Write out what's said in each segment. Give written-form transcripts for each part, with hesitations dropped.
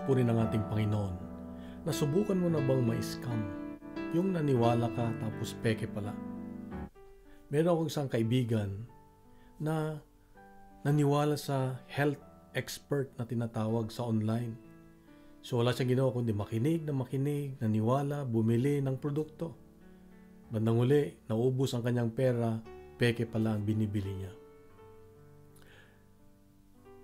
Puri ng ating Panginoon. Nasubukan mo na bang ma-scam? Yung naniwala ka tapos peke pala. Meron akong isang kaibigan na naniwala sa health expert na tinatawag sa online. So wala siyang ginawa kundi makinig, naniwala, bumili ng produkto. Bandang uli, naubos ang kanyang pera, peke pala ang binibili niya.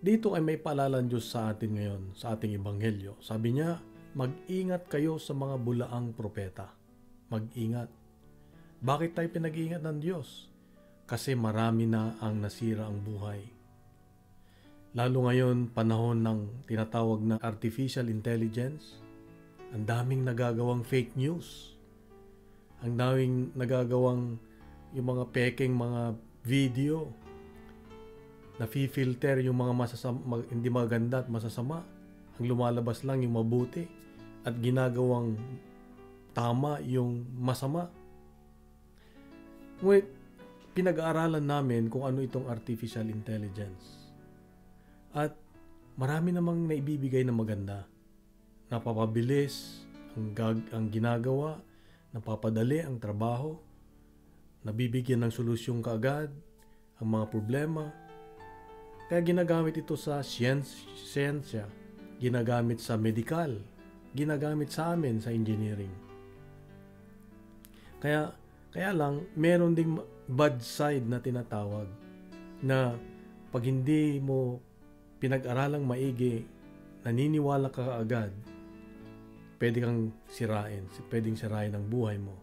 Dito ay may paalala ng Diyos sa atin ngayon, sa ating ebanghelyo. Sabi niya, mag-ingat kayo sa mga bulaang propeta. Mag-ingat. Bakit tayo pinag-iingat ng Diyos? Kasi marami na ang nasira ang buhay. Lalo ngayon, panahon ng tinatawag na artificial intelligence, ang daming nagagawang fake news. Ang daming nagagawang yung mga peking mga video, nafi-filter yung mga hindi maganda at masasama. Ang lumalabas lang yung mabuti at ginagawang tama yung masama. Ngunit pinag-aaralan namin kung ano itong artificial intelligence. At marami namang naibibigay na maganda. Napapabilis ang ginagawa, napapadali ang trabaho, nabibigyan ng solusyon kaagad ang mga problema. Kaya ginagamit ito sa siyensya, ginagamit sa medical, ginagamit sa amin sa engineering. Kaya lang, meron ding bad side na tinatawag na pag hindi mo pinag-aralang maigi, naniniwala ka agad, pwedeng sirain ang buhay mo.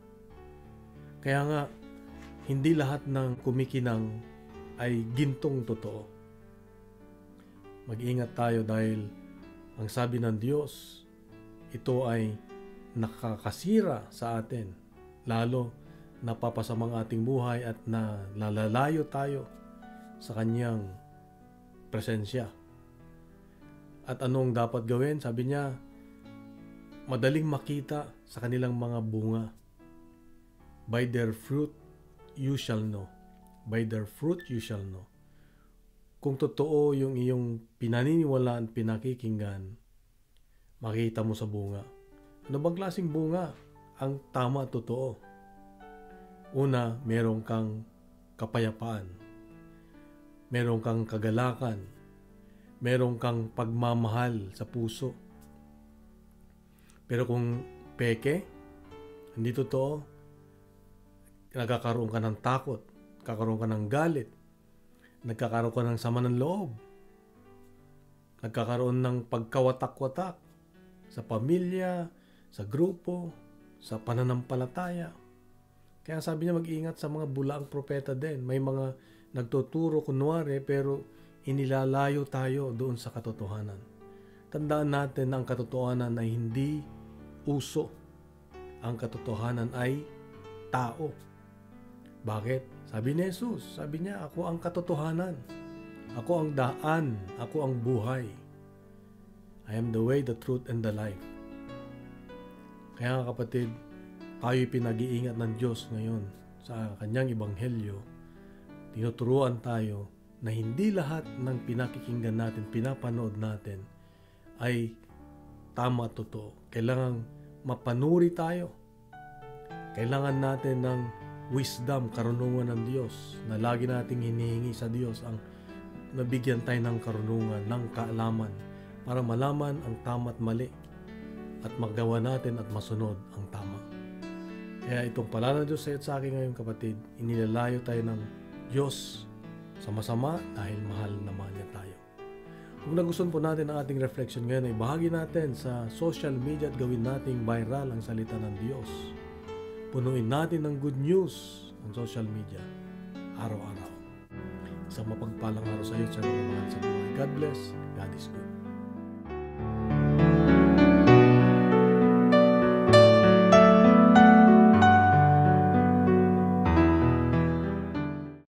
Kaya nga, hindi lahat ng kumikinang ay gintong totoo. Mag-ingat tayo dahil ang sabi ng Diyos, ito ay nakakasira sa atin. Lalo napapasamang ating buhay at nalalayo tayo sa Kanyang presensya. At anong dapat gawin? Sabi niya, madaling makita sa kanilang mga bunga. By their fruit you shall know. By their fruit you shall know. Kung totoo yung iyong pinaniniwalaan, pinakikinggan, makita mo sa bunga. Ano bang klaseng bunga ang tama at totoo? Una, meron kang kapayapaan. Meron kang kagalakan. Meron kang pagmamahal sa puso. Pero kung peke, hindi totoo, nagkakaroon ka ng takot, nagkakaroon ka ng galit, nagkakaroon ka ng sama ng loob, nagkakaroon ng pagkawatak-watak sa pamilya, sa grupo, sa pananampalataya. Kaya sabi niya mag-ingat sa mga bulaang propeta din. May mga nagtuturo kunwari pero inilalayo tayo doon sa katotohanan. Tandaan natin na ang katotohanan ay hindi uso. Ang katotohanan ay tao. Bakit? Sabi ni Jesus, sabi niya, ako ang katotohanan. Ako ang daan. Ako ang buhay. I am the way, the truth, and the life. Kaya kapatid, tayo'y pinag-iingat ng Diyos ngayon sa Kanyang ebanghelyo. Tinuturuan tayo na hindi lahat ng pinakikinggan natin, pinapanood natin, ay tama at totoo. Kailangan mapanuri tayo. Kailangan natin ng wisdom, karunungan ng Diyos na lagi nating hinihingi sa Diyos ang nabigyan tayo ng karunungan, ng kaalaman para malaman ang tama at mali at magawa natin at masunod ang tama. Kaya itong paalala ng Diyos sa akin ngayon kapatid, inilalayo tayo ng Diyos sa masama dahil mahal naman niya tayo. Kung nagustuhan po natin ang ating reflection ngayon ay bahagi natin sa social media at gawin nating viral ang salita ng Diyos. Punuin natin ng good news ang social media araw-araw. Isang mapagpalang araw sa iyo sa mga mahal sa buhay. God bless.